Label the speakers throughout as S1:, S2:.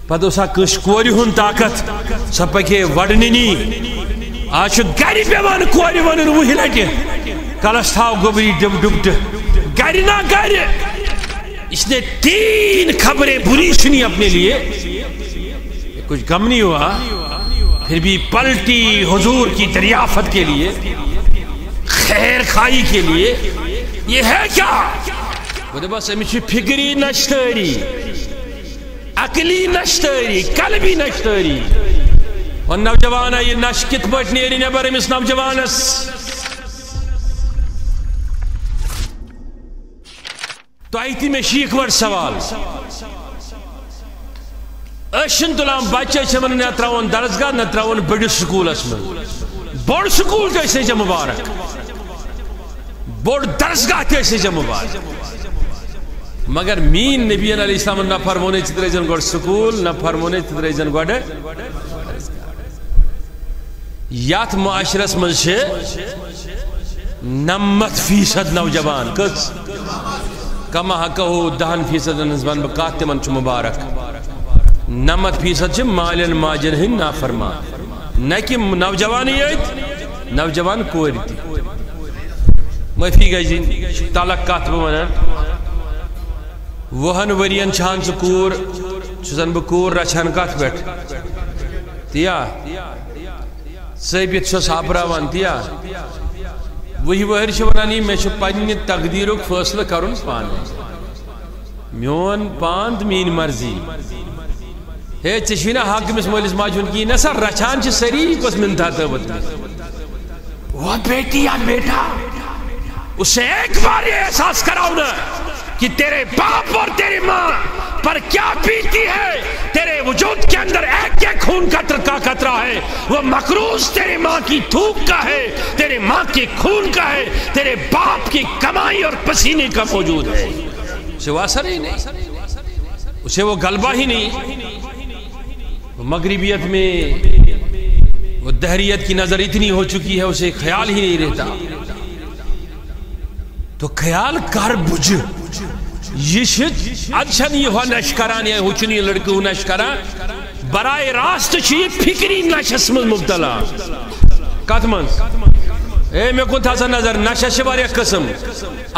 S1: پتہ اوسا کش کور ہن طاقت سا پکے وڑننی آج گھر پیوان کور ون وہی لٹہ کلس تھاو گوبری ڈب ڈبٹ گھر نہ گھر اس نے 3 خبریں بری سنی اپنے لیے کچھ غم نہیں ہوا پھر بھی پلٹی حضور کی دریافت کے لیے خیر خائی کے لیے یہ ہے کیا وہ بس امچ فکری نشتری عقلی نشتری قلبی نشتری اور نوجوان یہ نش کت پٹ نیری نبر امس نوجوانس تو آئی میں شیخ ور سوال اشن تلام بچے چمن نہ تراون درسگاہ نہ تراون بڑ سکول اسمن بڑ سکول کیسے جا مبارک بڑ درسگاہ کیسے جا مبارک مگر مین نبی علیہ السلام نہ فرمونے چترے جن گوڑ سکول نہ فرمونے چترے جن گوڑ یات معاشرس من سے 90% نوجوان کس کما حقہو 10% نزبان بکات من چو مبارک 90% چھ مالن ماجن ہن نافرمان نہ کہ نوجوان یہ نوجوان کوئی تھی معافی گئی جی تعلق کات بمانا وہن ورین چھان سکور چھزن بکور رچھان کات بیٹھ تیا سیبیت سو سابراوان تیا وہی وہر شونانی میں چھو پنی تقدیروں فیصلہ کرن پانے میون پاند مین مرضی ہے چشوینا حق مس مولس ماجون کی نسر رچان چھ سری کس منتا تابت میں وہ بیٹی یا بیٹا اسے ایک بار یہ احساس کراؤ نا کہ تیرے باپ اور تیری ماں پر کیا بیتی ہے تیرے وجود کے اندر ایک ایک خون کا قطرہ ہے وہ مقروض تیرے ماں کی تھوک کا ہے تیرے ماں کے خون کا ہے تیرے باپ کی کمائی اور پسینے کا موجود ہے اسے وہ اثر ہی نہیں اسے وہ غلبہ ہی نہیں مغربیت میں وہ دہریت کی نظر اتنی ہو چکی ہے اسے خیال ہی نہیں رہتا تو خیال کر بجھ یہ شد اچھن یہ ہوا نشکران یا ہوچنی لڑکے ہو نشکران برائے راست چیئے فکری نشس میں مبتلا قدمن اے میں کن تھا سا نظر نشس بار ایک قسم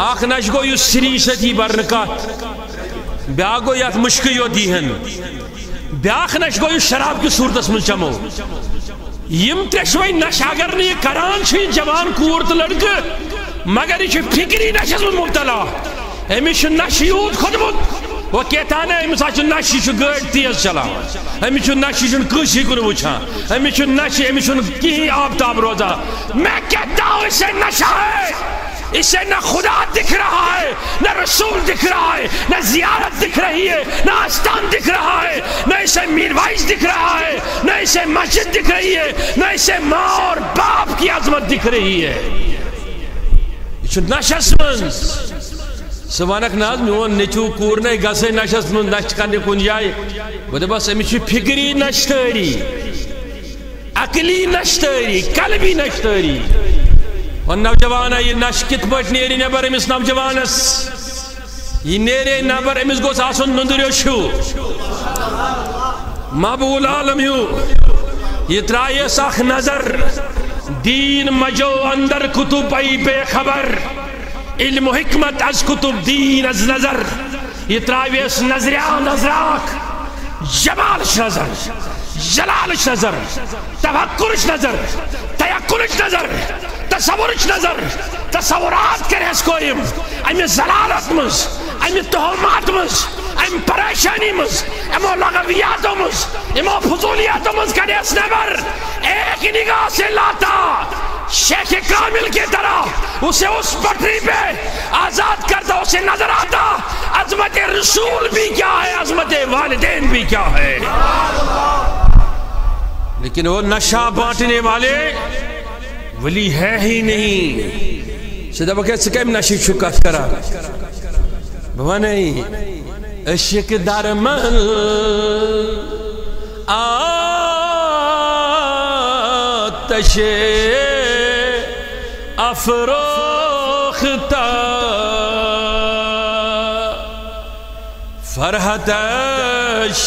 S1: آخ نش گو یو سری ستی برنکات بیاگو یاد مشکیو دیہن بیاخ نش گو یو شراب کی صورت اسم چمو یم ترشوئی نش اگر نہیں کران چھوئی جوان کورت لڑکے مگر یہ فکری نشس میں مبتلا امیش نشی یود خود بود وہ کہتا ہے امیش نشی چو گڑ تیز چلا امیش نشی چو کسی کو نوچا امیش نشی امیش کی آبتاب روزا میں کہتا ہوں اسے نشا ہے اسے نہ خدا دکھ رہا ہے نہ رسول دکھ رہا ہے نہ زیارت دکھ رہی ہے نہ آستان دکھ رہا ہے نہ اسے میروائز دکھ رہا ہے نہ اسے مسجد دکھ رہی ہے نہ اسے ماں اور باپ کی عظمت دکھ رہی ہے یہ نشس من سوانک ناز میون نیچو کورنے گسے نشس من نشت کرنے کن جائے وہ بس امیچی فکری نشتری عقلی نشتری قلبی نشتری اور نوجوانا یہ نش کت پٹ نیری نبر امس نوجوانس یہ نیرے نبر امس گوس آسن نندریو شو مابول عالم یو یہ ترائے ساخ نظر دین مجو اندر کتب ای بے خبر علم و حکمت از کتب دین از نظر یہ تراویس نظریہ نظراک جمالش نظر جلالش نظر تفکرش نظر تیقلش نظر تصورش نظر تصورات کرے اس کو امی زلالت مز امی تہمات مز امی پریشانی مز امی لغویات مز امی فضولیات مز کرے اس نبر ایک نگاہ سے لاتا شیخ کامل کی طرح اسے اس پٹری پہ آزاد کرتا اسے نظر آتا عظمت رسول بھی کیا ہے عظمت والدین بھی کیا ہے لیکن وہ نشہ بانٹنے والے ولی ہے ہی نہیں سیدھا بکیت سکیم نشی شکاف کرا بابا نہیں عشق درمل آتش افروختا فرحتش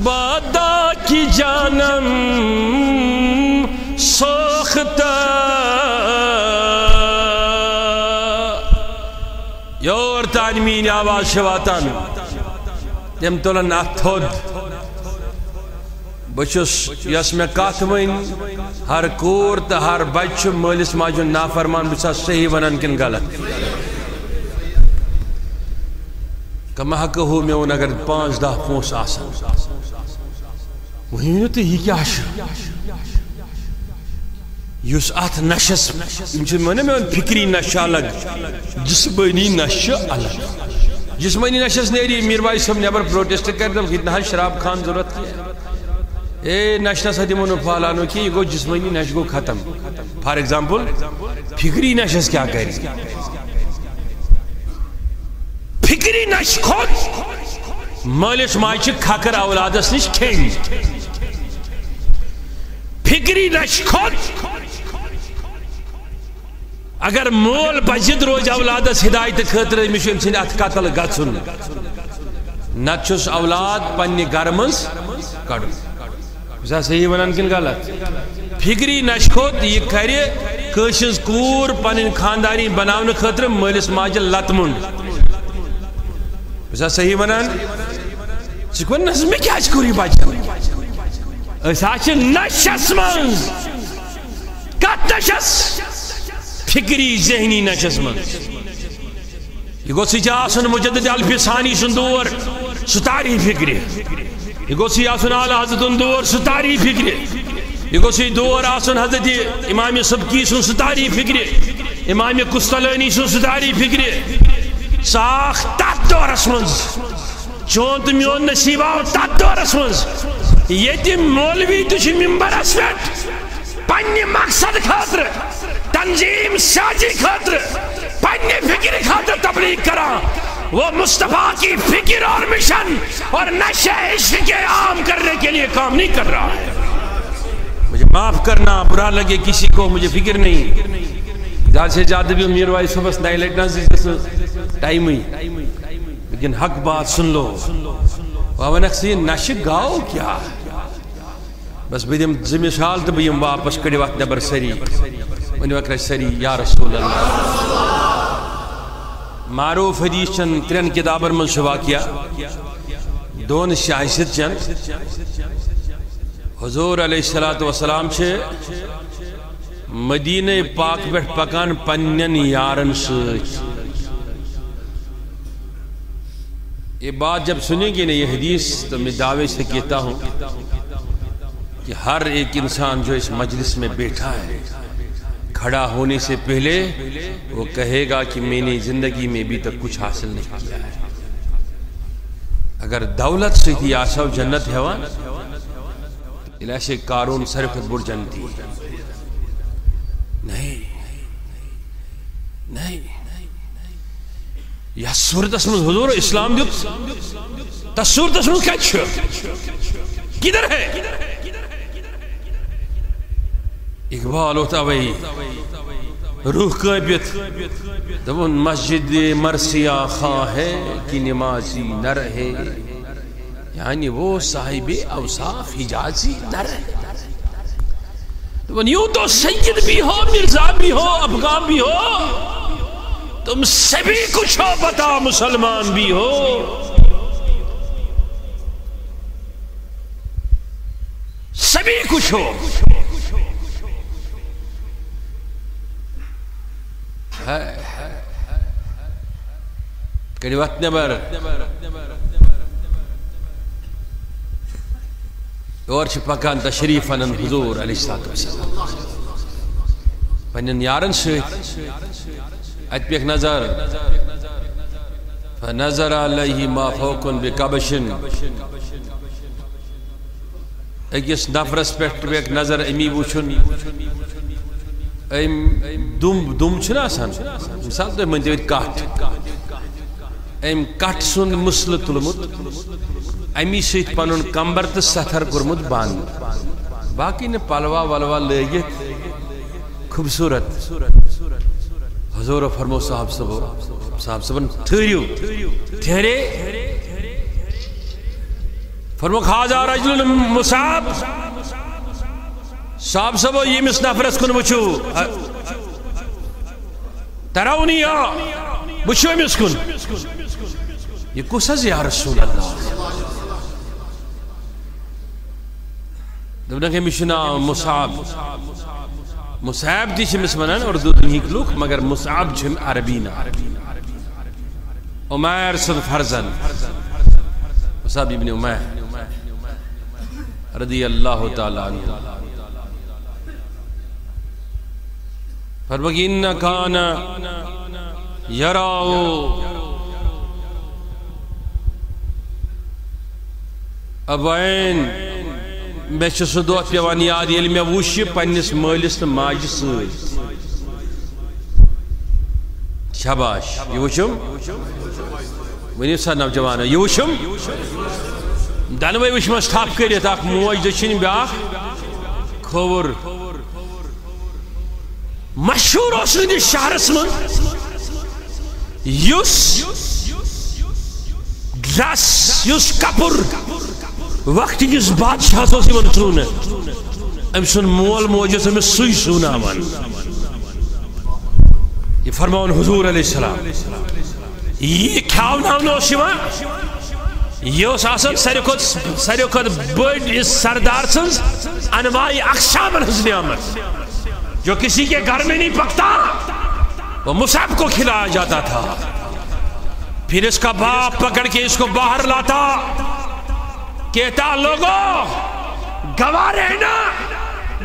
S1: بادا کی جانم سوختا یور تعلیمین آواز شواتان یم تولن اتھود بچس یس میں کات ون ہر کور تو ہر بچ مالس ماجن نافرمان بچا صحیح ونان کن غلط کما حق ہو میں ون اگر 5-10 پونس آسان وہی تو یہ کیا یس ات نشس میں فکری نشہ الگ جسمانی نشہ الگ جسمانی نشس نیری میر بھائی صاحب نبر پروٹیسٹ کر دم اتنا شراب خان ضرورت کی اے نشہ سا دمونو پھالانو کی یہ گو جسمانی نشہ کو ختم فار ایگزامپل فکری نشس کیا کہہ رہی فکری نشہ خود مالش ماچی کھاکر اولادس نش کھینی فکری نشہ خود اگر مول بجد روز اولادس ہدایت خطر مشن سن ات قتل گژھن نت چھس اولاد پنہ گرمز کڑن بس صحیح ونان کن غلط فکری نشہ کھوت یہ کر کشز کور پن خاندانی بناون خطر مالس ماجہ لت منڈ بس صحیح ونان ثن مے کیا کوری بچہ نشس من کت نشس فکری ذہنی نشس من یہ گوس آسن مجدد الفسانی سن دور ستاری فکری یہ گوس آسن اعلی حضرت دور ستاری فکری یہ گوس دور آسن حضرت امام سبکی سن ستاری فکری امام قسطلانی سن ستاری فکری ساخ تات دورس من چون تو میون نصیب آو تات دورس من یہ مولوی تو ممبرس پہ پنہ مقصد خاطر تنظیم سازی خاطر پنہ فکر خاطر تبلیغ کرا وہ مصطفیٰ کی فکر اور مشن اور نشہ عشق کے عام کرنے کے لیے کام نہیں کر رہا ہے مجھے معاف کرنا برا لگے کسی کو مجھے فکر نہیں زیادہ سے زیادہ بھی امیر وائی صبح نئی لٹنا سے ٹائم ہوئی لیکن حق بات سن لو وابنکسی نشہ گاؤ کیا بس بدیم زمثال تو بیم واپس کڑی وقت نبر سری ونی وقت سری یا رسول اللہ معروف حدیث چند 3 کتابر من شوا کیا دون شاہست چند حضور علیہ السلام چھے مدینہ پاک بیٹھ پکان پنین یارن سوچ یہ بات جب سنیں گے نا یہ حدیث تو میں دعوے سے کہتا ہوں کہ ہر ایک انسان جو اس مجلس میں بیٹھا ہے کھڑا ہونے سے پہلے وہ کہے گا کہ میں نے زندگی میں ابھی تک کچھ حاصل نہیں کیا ہے اگر دولت سے تھی آسا جنت ہیوان الاسے کارون صرفت بر جنتی نہیں یا صورت اسمز حضور اسلام دیت تا صورت اسمز کیا چھو کدھر ہے اقبال ہوتا وہی روح قیبیت دون مسجد مرسیہ خواہ ہے کہ نمازی نہ رہے یعنی وہ صاحب اوصاف حجازی نہ رہے دون یوں تو سید بھی ہو مرزا بھی ہو افغان بھی ہو تم سبھی کچھ ہو بتا مسلمان بھی ہو سبھی کچھ ہو کڑی وقت نبر اور پکان تشریف انن حضور علیہ السلام پنن یارن سیت ات پیک نظر فنظر علیہ ما فوقن بکبشن اکس نفرس پیک پیک نظر امی وچھن دم چھنا آسان مثال تو من دیوید کاٹ ایم کٹ سن مسل تلمت امی سیت پنن کمبر تو ستھر کرمت باند باقی نے پلوا ولوا لگت خوبصورت حضور فرمو صاحب صاحب ٹھہریو ٹھہرے فرموک ہاذا رجل مصعب صاحب صبو یمس نفرس کن وچھو ترونی وچھو امس کن یہ کس حظ یا رسول اللہ دبنک امس ناو مصعب مصعب تہ چمس ونان اردو دنہک لوک مگر مصعب چھم عربی نا عمیر سن فرزن مصعب ابن عمیر رضی اللہ تعالی عنہ فرمک ان کان یراو ابوین میں سہ دہ پیوان یاد یل میں وچھ پنس مالس تو ماجہ ست شاباش یہ وچھم ونیو سا نوجوان یہ وچھم دنوے وچھمس تھپ کرت اخ موج دچھن بیاکھ کھوور مشہور اس ندس شہرس من دس یس کپر وقت کس بادشاہ ترون ام سن مول موج امس سی سوناوان یہ فرماون حضور علیہ السلام یہ کھاوناون یہ آسان ساروی کھت بڑ اس سردار سن انواع اقسام ہز نعمت جو کسی کے گھر میں نہیں پکتا وہ مصعب کو کھلایا جاتا تھا پھر اس کا باپ پکڑ کے اس کو باہر لاتا کہتا لوگوں گواہ رہنا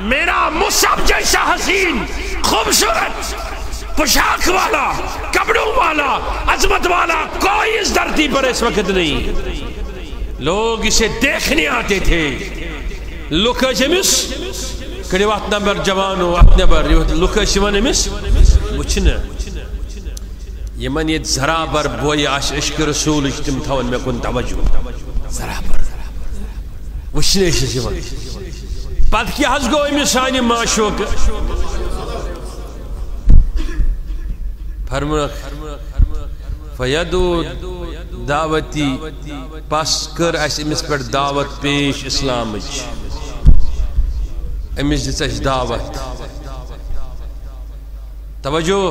S1: میرا مصعب جیسا حسین خوبصورت پوشاک والا کپڑوں والا عظمت والا کوئی اس دھرتی پر اس وقت نہیں لوگ اسے دیکھنے آتے تھے لوگ جمس کڑیو ات نمبر جوانو ات نمبر لوگ امس وچھن یمن یہ ذرا بر بوئی عشق رسول تم تھون میں کن توجہ ذرا بر وچھنے پتہ کیا حض گو امس سانہ معشوق فرمک فیدو دعوتی پس کر اس امس پر دعوت پیش اسلام امس دس دعوت توجہ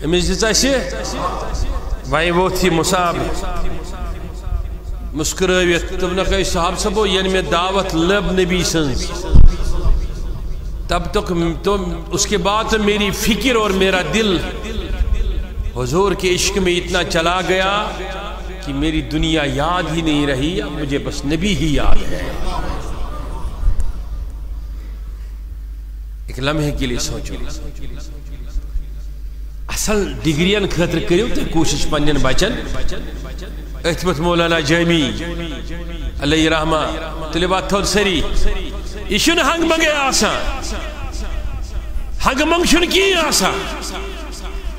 S1: امس دس وی ووت یہ مصعب مسکرائیت دپنک صاحب صبو یعنی میں دعوت لب نبی سنز تب تک اس کے بعد میری فکر اور میرا دل حضور کے عشق میں اتنا چلا گیا کہ میری دنیا یاد ہی نہیں رہی اب مجھے بس نبی ہی یاد ہے ایک لمحے کے لیے سوچو اصل ڈگریاں خطر کریو تو کوشش پنن بچن اتمت مولانا جامی علیہ رحمہ طلبات تھول سری یہ چھن ہنگ منگے آسان ہنگ منگ چھن کی آسان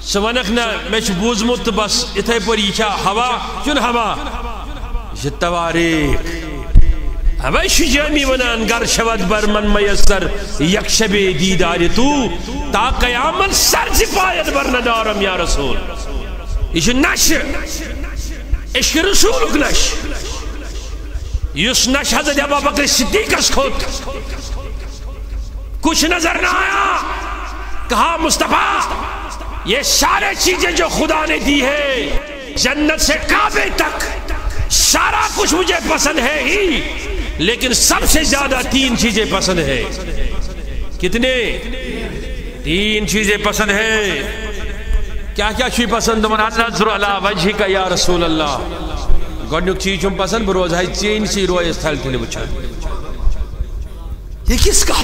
S1: سہ ونک نا میں بوزمت تو بس اتھے پر یہ ہوا چھن ہوا یہ تواریخ اوے جامی ونان گر شود بر من میسر یک شب دیدار تو تا قیامت سر زپایت بر ندارم یا رسول یہ نش عشق رسول نش یس نش حضرت ابو بکر صدیق کھوت کچھ نظر نہ آیا کہا مصطفیٰ یہ سارے چیزیں جو خدا نے دی ہے جنت سے کعبے تک سارا کچھ مجھے پسند ہے ہی لیکن سب سے زیادہ تین چیزیں پسند ہے کتنے تین چیزیں پسند ہے کیا کیا چیز پسند نظر علی وجہ کا یا رسول اللہ گوڑنک چیز چون پسند بروز ہے چین سی روئے اس تھل تھلی بچھا یہ کس کا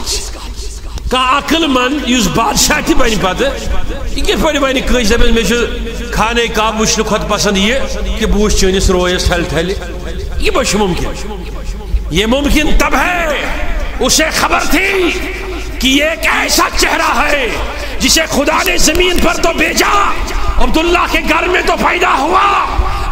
S1: کا عقل من یوز بادشاہ تی بینی پاتے یہ کس پڑی بینی کئی زبان میں جو کھانے کا بوشن خود پسند یہ کہ بوش چین اس روئے اس تھل تھلی یہ بش ممکن یہ ممکن تب ہے اسے خبر تھی کہ یہ ایک ایسا چہرہ ہے جسے خدا نے زمین پر تو بھیجا عبداللہ کے گھر میں تو پیدا ہوا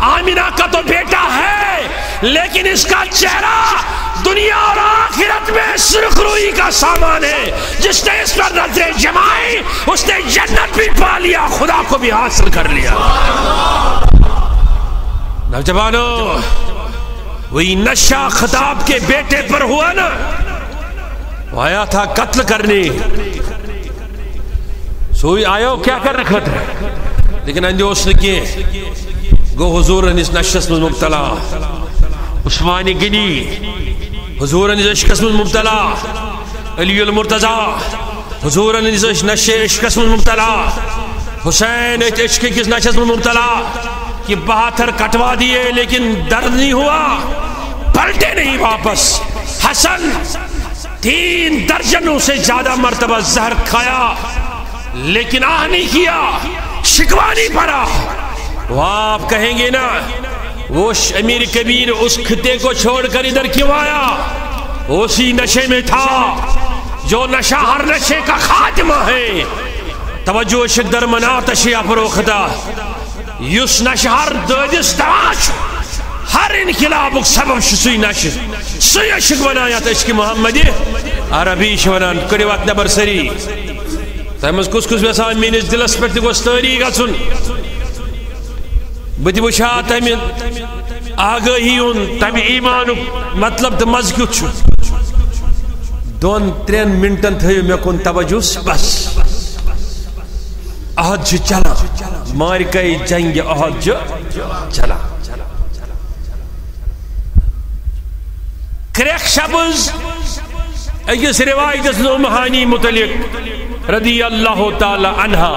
S1: آمینہ کا تو بیٹا ہے لیکن اس کا چہرہ دنیا اور آخرت میں سرخ روئی کا سامان ہے جس نے اس پر نظریں جمائی اس نے جنت بھی پا لیا خدا کو بھی حاصل کر لیا نوجوانوں وہی نشہ خطاب کے بیٹے پر ہوا نا، وہ آیا تھا قتل کرنے، سوئی آیا کیا کر رکھا تھا، لیکن اندے اس نے کیے گو حضور اس نشس میں مبتلا، عثمان غنی حضور عشقس میں مبتلا، علی المرتضی حضور نشے عشقس میں مبتلا، حسین عشق کس نشس میں مبتلا کہ 72 کٹوا دیے لیکن درد نہیں ہوا، پلٹے نہیں واپس۔ حسن 3 درجنوں سے زیادہ مرتبہ زہر کھایا لیکن آہ نہیں کیا، شکوا نہیں پڑا۔ وہ آپ کہیں گے نا وہ امیر کبیر اس خطے کو چھوڑ کر ادھر کیوں آیا، اسی نشے میں تھا جو نشہ ہر نشے کا خاتمہ ہے۔ توجہ شکدر منا تشیع فروختہ یس نشہ ہر دودس دواش ہر انقلاب سبب سی نشہ سی عشق بنایا عشق محمد عربی ونان کڑی وات نبر سری تمس کس کس ویسان میس دلس پہ گوس تاری گھن بت وچھا تم آگاہی تمہ ایمان مطلب تو مز کیت 2-3 منٹن تھو مے کن توجہ بس۔ احد چلا مارکہ جنگ احد چلا، کریک شبز اکس روایت ام ہانی متعلق رضی اللہ تعالی عنہا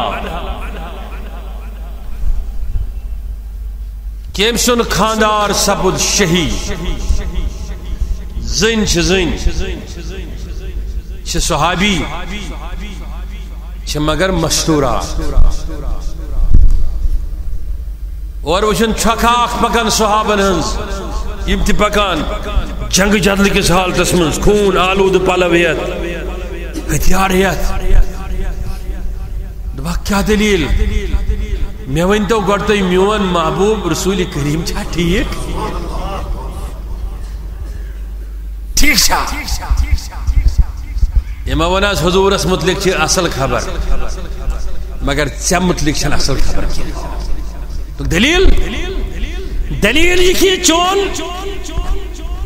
S1: کیم سن خاندار سپد شہید، زن صحابی مگر مستورہ اور وچن چھکا پکان صحابن ہنز یم تہ پکان جنگ جدل کس حالتس من خون آلود پلویت ہتھیاریت دپا کیا دلیل مے ونتو گۄڈٕ تُہۍ میون محبوب رسول کریم چھا ٹھیک چھا یما ون حضورس متعلق اصل خبر مگر ژے متعلق چھنہٕ اصل خبر کی دلیل یہ کہ چون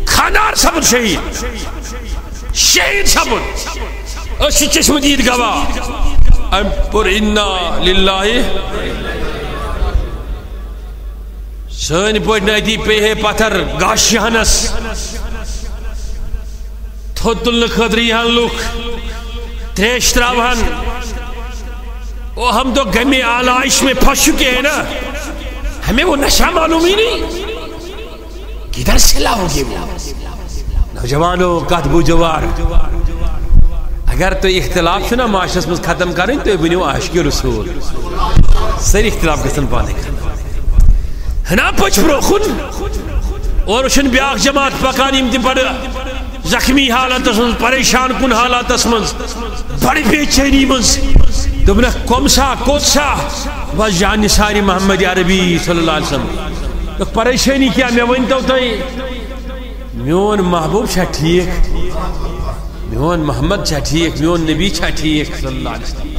S1: خاندار سپد شہید سپد اس چشم دید گواہ ام پر انا للہ سن پہ نتی پہ پتھر گاشہنس تھوت تلن خاطر یہاں لوگ تریش تراوہن وہ ہم تو غم آلائش میں پھنس چکے ہیں نا، ہمیں وہ نشہ معلوم ہی نہیں کدھر سے لاؤگے وہ نوجوانوں کاتبو جوار اگر تو اختلاف چھنا معاشرس میں ختم کریں تو بنیو عاشق رسول سر اختلاف گژھن پانے ہنا پچ برو خن اور وچھن بیاکھ جماعت پکان یم تہ بڑ زخمی حالت من پریشان کن حالات من بڑی بے چینی من دبنک کم سا کوت سا بس جان نثاری محمد عربی صلی اللہ علیہ وسلم پریشانی کیا میں ونتو تھی میون محبوب چھا ٹھیک میون محمد چھا ٹھیک میون نبی چھا ٹھیک صلی اللہ علیہ وسلم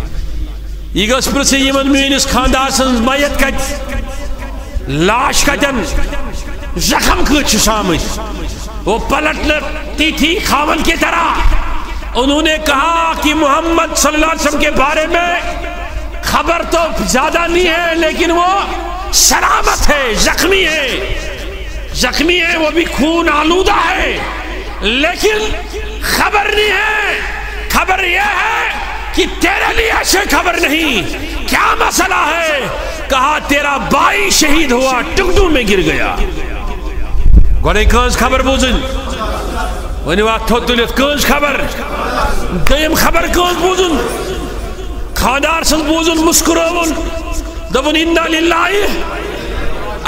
S1: یہ گس پرسے یمن میونس خاندار سن میت کت لاش کتن زخم کت سامت وہ پلٹتی تھی خاون کی طرح انہوں نے کہا کہ محمد صلی اللہ علیہ وسلم کے بارے میں خبر تو زیادہ نہیں ہے لیکن وہ سلامت ہے، زخمی ہے وہ بھی خون آلودہ ہے لیکن خبر نہیں ہے، خبر یہ ہے کہ تیرے لیے ایسے خبر نہیں، کیا مسئلہ ہے؟ کہا تیرا بھائی شہید ہوا ٹکڑوں میں گر گیا۔ گوڑے کانس خبر بوزن ونی وقت تھوت تلیت کانس خبر دیم خبر کانس بوزن خاندار سن بوزن مسکرون دبن انا للہ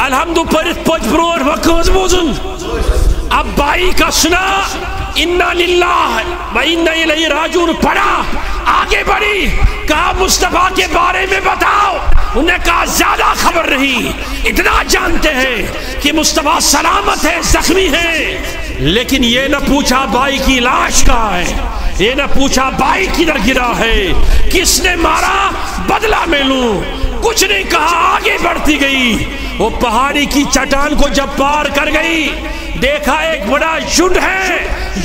S1: الحمدو پرت پوچ برور وکانس بوزن اب بائی کا سنا انا للہ و انا الیہ راجعون پڑھا آگے بڑھی کہا مصطفیٰ کے بارے میں بتاؤ، انہیں کہا زیادہ خبر نہیں، اتنا جانتے ہیں کہ مصطفیٰ سلامت ہے زخمی ہے لیکن یہ نہ پوچھا بھائی کی لاش کہاں ہے، یہ نہ پوچھا بھائی کدھر گرا ہے، کس نے مارا بدلہ میں لوں، کچھ نہیں کہا، آگے بڑھتی گئی۔ وہ پہاڑی کی چٹان کو جب پار کر گئی دیکھا ایک بڑا جھنڈ ہے،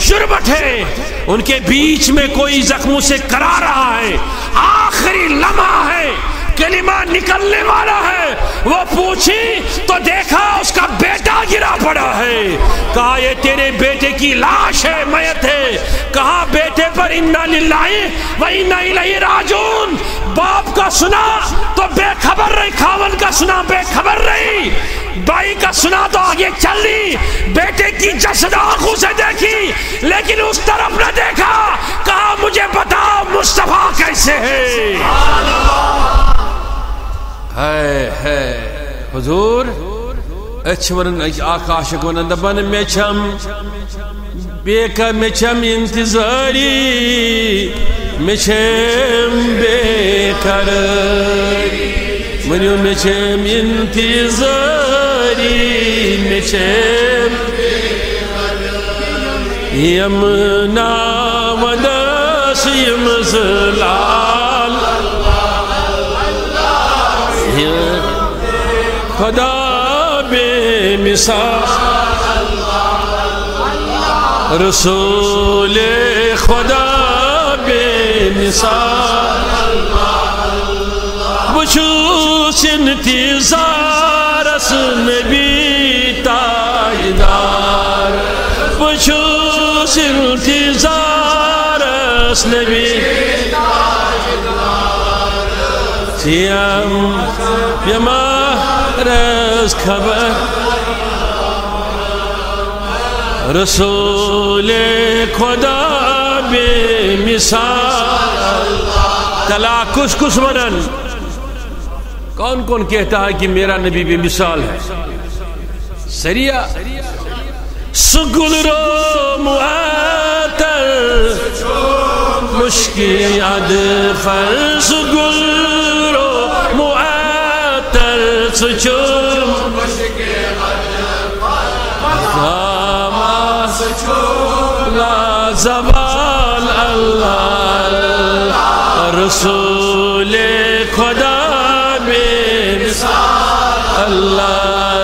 S1: جربٹ ہے، ان کے بیچ میں کوئی زخموں سے کرا رہا ہے، آخری لمحہ ہے، کلمہ نکلنے والا ہے، وہ پوچھی تو دیکھا اس کا بیٹا گرا پڑا ہے، کہا یہ تیرے بیٹے کی لاش ہے، میت ہے، کہا بیٹے پر انا للہ و انا الیہ راجعون، باپ کا سنا تو بے خبر رہی، خاون کا سنا بے خبر رہی، بھائی کا سنا تو آگے چل لی، بیٹے کی جسد آنکھوں سے دیکھی لیکن اس طرف نہ دیکھا، کہا مجھے بتاؤ مصطفیٰ کیسے ہے؟ ہے حضور اچھ ونن آقا عاشق ونن دبن میں چھم بے کا میں چھم انتظاری میں چھم بے قراری منیو میں چھم انتظاری میں چھم یمنا ودس یمزلال خدا بے مثال رسول خدا بے مثال بچوس انتظار اس نبی تاجدار بچوس انتظار اس نبی سیام یمارس خبر رسول خدا بے مثال تلا کس کس ونن کون کون کہتا ہے کہ میرا نبی بے مثال ہے؟ سریع سگل رو معطر مشکی عدفر سگل رو معطر سچوم لا زوال اللہ رسول خدا بے اللہ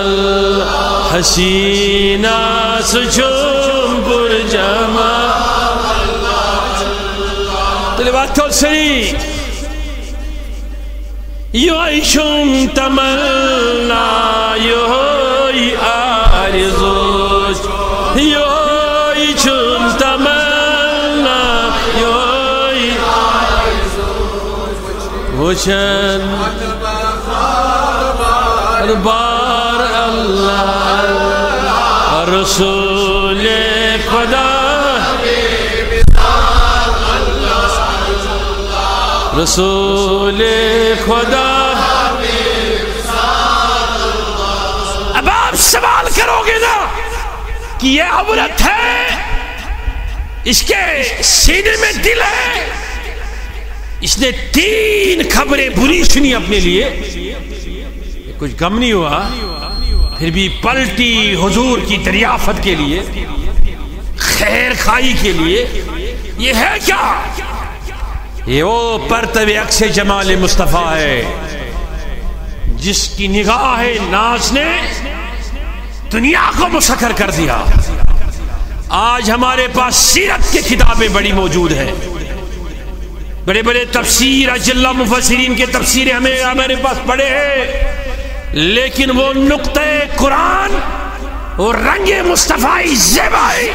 S1: حسینہ سچوم پر جمال طلبات کل سری یویشم تمنا یوی آرزوش یویشم تمنا یوی وچن بار اللہ رسول خدا رسول خدا اب آپ سوال کرو گے نا کہ یہ عورت ہے، اس کے سینے میں دل ہے، اس نے 3 خبریں بری سنی اپنے لیے، کچھ غم نہیں ہوا، پھر بھی پلٹی حضور کی دریافت کے لیے، خیر خائی کے لیے، یہ ہے کیا؟ یہ وہ پرتو عکس جمال مصطفیٰ ہے جس کی نگاہ ناز نے دنیا کو مسخر کر دیا۔ آج ہمارے پاس سیرت کی کتابیں بڑی موجود ہیں، بڑے بڑے تفسیر اجلہ مفسرین کے تفسیریں ہمارے پاس پڑے ہیں، لیکن وہ نقطہ قرآن اور رنگ مصطفی زیبائی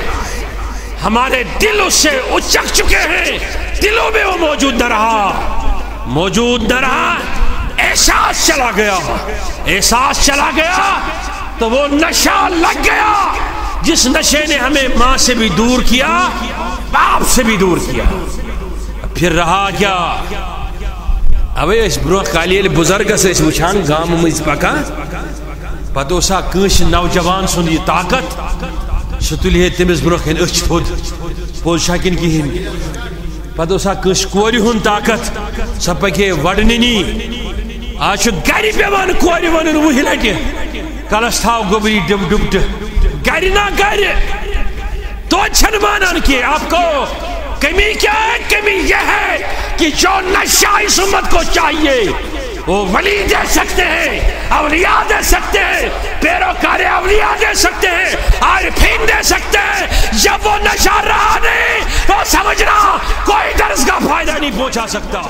S1: ہمارے دلوں سے اچک چکے ہیں، دلوں میں وہ موجود نہ رہا، احساس چلا گیا، احساس چلا گیا تو وہ نشہ لگ گیا، جس نشے نے ہمیں ماں سے بھی دور کیا، باپ سے بھی دور کیا۔ پھر رہا کیا؟ اوے اس برو کالیل بزرگ سے اس وچھان گام مز پکا پتہ سا کنس نوجوان سن یہ طاقت سہ تلہ تمس برو کن اچھ تھود پوز شکن کہین، پتہ سا کنس کور ہند طاقت سہ پکے وڑننی۔ آج گھر پیوان کور ون وہی لٹہ کلس تھاو گوبری ڈبٹ گھر نہ گھر تو چھن مانن کہ آپ کو کمی کیا ہے؟ کمی یہ ہے کہ جو نشہ اس امت کو چاہیے وہ ولی دے سکتے ہیں، اولیاء دے سکتے ہیں، پیروکار اولیاء دے سکتے ہیں، عارفین دے سکتے ہیں، جب وہ نشہ رہا نہیں تو سمجھنا کوئی درس کا فائدہ نہیں پہنچا سکتا.